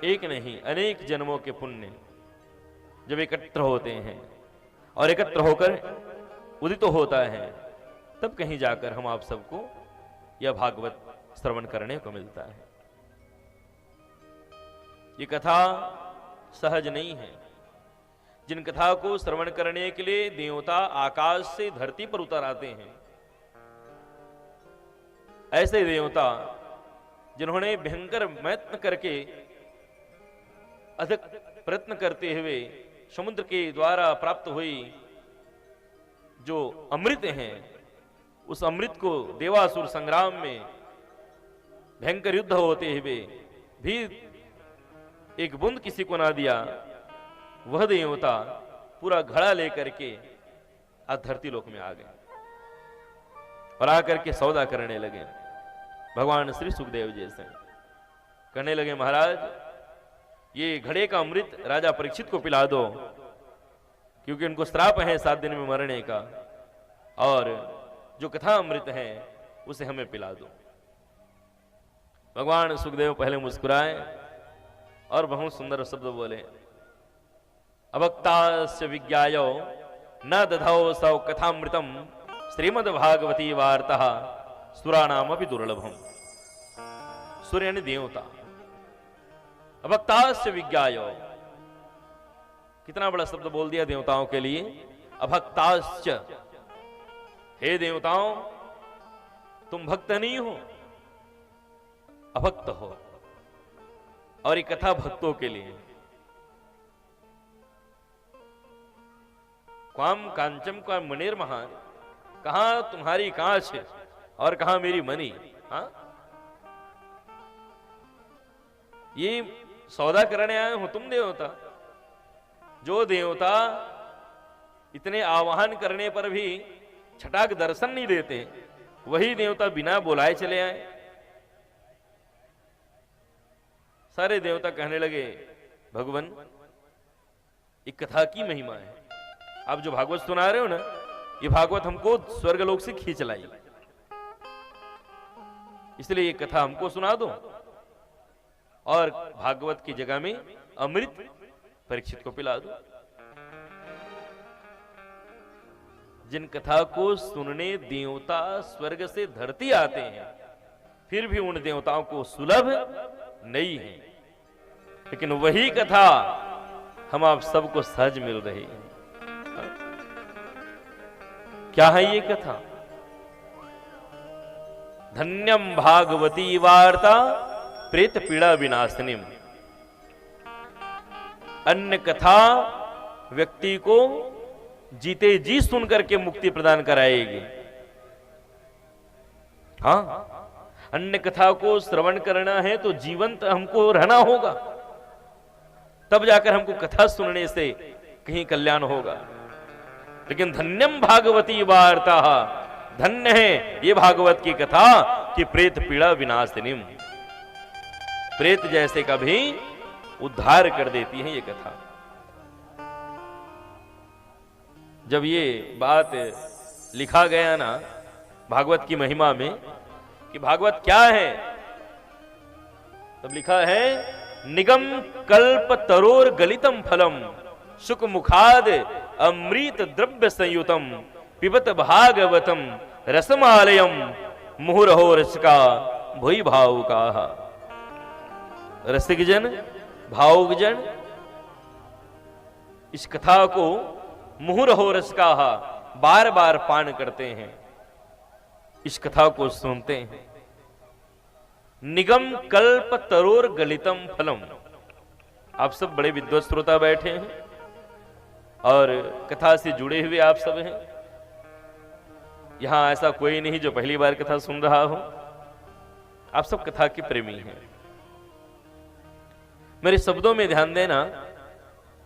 एक नहीं अनेक जन्मों के पुण्य जब एकत्र होते हैं और एकत्र होकर उदित होता है, तब कहीं जाकर हम आप सबको यह भागवत श्रवण करने को मिलता है। ये कथा सहज नहीं है। जिन कथा को श्रवण करने के लिए देवता आकाश से धरती पर उतर आते हैं, ऐसे देवता जिन्होंने भयंकर प्रयत्न करके अधिक प्रयत्न करते हुए समुद्र के द्वारा प्राप्त हुई जो अमृत हैं, उस अमृत को देवासुर संग्राम में भयंकर युद्ध होते हुए भी एक बूंद किसी को ना दिया, वह देवता पूरा घड़ा लेकर के आज धरती लोक में आ गए और आकर के सौदा करने लगे। भगवान श्री सुखदेव जी से कहने लगे, महाराज ये घड़े का अमृत राजा परीक्षित को पिला दो, क्योंकि उनको श्राप है 7 दिन में मरने का, और जो कथा अमृत है उसे हमें पिला दो। भगवान सुखदेव पहले मुस्कुराए और बहुत सुंदर शब्द बोले, अभक्तास्य विज्ञायो न दधौ सौ कथामृतम श्रीमद् भागवती वार्ता सुराणाम अपि दुर्लभम। सूर्य यानी देवता। अभक्तास्य विज्ञायो, कितना बड़ा शब्द बोल दिया देवताओं के लिए। अभक्ताश्च, हे देवताओं तुम भक्त नहीं हो, अभक्त हो, और ये कथा भक्तों के लिए। क्वाम कांचम का मनेर महान, कहां तुम्हारी कांच है और कहां मेरी मणि। हाँ, ये सौदा करने आए हो तुम देवता। जो देवता इतने आवाहन करने पर भी छटाक दर्शन नहीं देते, वही देवता बिना बुलाए चले आए। सारे देवता कहने लगे, भगवान एक कथा की महिमा है, आप जो भागवत सुना रहे हो ना, ये भागवत हमको स्वर्गलोक से खींच लाई, इसलिए ये कथा हमको सुना दो, और भागवत की जगह में अमृत परीक्षित को पिला दो। जिन कथा को सुनने देवता स्वर्ग से धरती आते हैं, फिर भी उन देवताओं को सुलभ नहीं है, लेकिन वही कथा हम आप सबको सहज मिल रही है। क्या है ये कथा? धन्यम भागवती वार्ता प्रेत पीड़ा विनाशिनीम। अन्य कथा व्यक्ति को जीते जी सुन करके मुक्ति प्रदान कराएगी। हाँ, अन्य कथा को श्रवण करना है तो जीवंत हमको रहना होगा, तब जाकर हमको कथा सुनने से कहीं कल्याण होगा। लेकिन धन्यम भागवती वार्ता, धन्य है ये भागवत की कथा कि प्रेत पीड़ा विनाशिनीम, प्रेत जैसे का भी उद्धार कर देती है ये कथा। जब ये बात लिखा गया ना भागवत की महिमा में कि भागवत क्या है, तब लिखा है, निगम कल्प तरोर गलितम फलम सुख मुखाद अमृत द्रव्य संयुतम पिबत भागवतम रसमालयम मुहुरहो रसिका भुई भावुका। रसिक जन, भावुक जन इस कथा को मुहुरहो रसिका बार बार पान करते हैं, इस कथा को सुनते हैं। निगम कल्प तरोर गलितम फलम। आप सब बड़े विद्वत श्रोता बैठे हैं और कथा से जुड़े हुए आप सब हैं। यहां ऐसा कोई नहीं जो पहली बार कथा सुन रहा हो, आप सब कथा के प्रेमी हैं। मेरे शब्दों में ध्यान देना,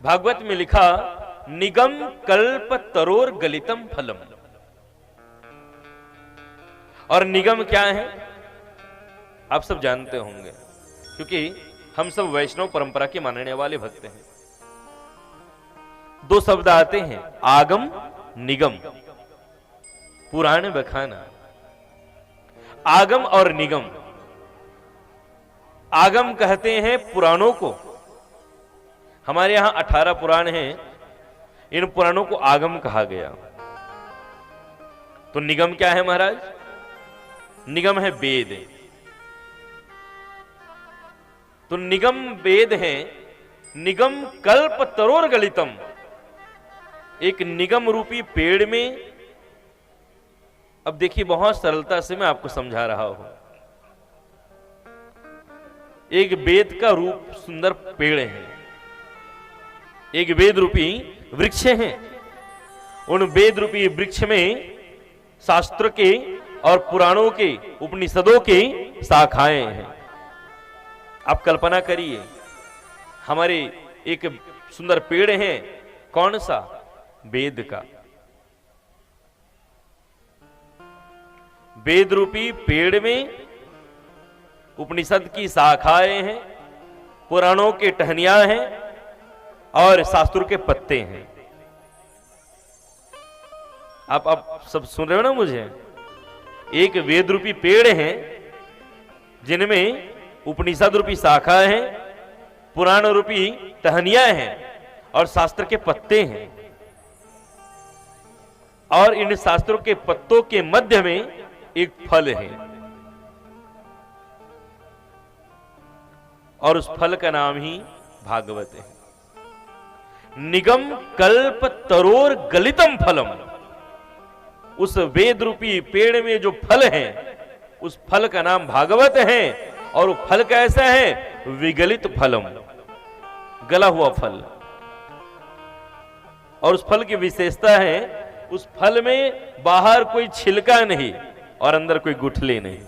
भागवत में लिखा निगम कल्प तरोर गलितम फलम, और निगम क्या है आप सब जानते होंगे, क्योंकि हम सब वैष्णव परंपरा के मानने वाले भक्त हैं। 2 शब्द आते हैं, आगम निगम, पुराण बखाना। आगम और निगम, आगम कहते हैं पुराणों को। हमारे यहां 18 पुराण हैं, इन पुराणों को आगम कहा गया। तो निगम क्या है महाराज? निगम है वेद। तो निगम वेद है। निगम कल्प तरोर गलितम, एक निगम रूपी पेड़ में, अब देखिए बहुत सरलता से मैं आपको समझा रहा हूं। एक वेद का रूप सुंदर पेड़ है, एक वेद रूपी वृक्ष है। उन वेद रूपी वृक्ष में शास्त्र के और पुराणों के, उपनिषदों के शाखाएं हैं। आप कल्पना करिए, हमारे एक सुंदर पेड़ है, कौन सा? वेद का। वेद रूपी पेड़ में उपनिषद की शाखाएं हैं, पुराणों के टहनियां हैं और शास्त्रों के पत्ते हैं। आप सब सुन रहे हो ना मुझे? एक वेद रूपी पेड़ है जिनमें उपनिषद रूपी शाखा है, पुराण रूपी टहनियां हैं और शास्त्र के पत्ते हैं। और इन शास्त्रों के पत्तों के मध्य में एक फल है, और उस फल का नाम ही भागवत है। निगम कल्प तरोर गलितम फलम, उस वेद रूपी पेड़ में जो फल है, उस फल का नाम भागवत है। और वो फल कैसा है? विगलित फलम, गला हुआ फल। और उस फल की विशेषता है, उस फल में बाहर कोई छिलका नहीं और अंदर कोई गुठली नहीं।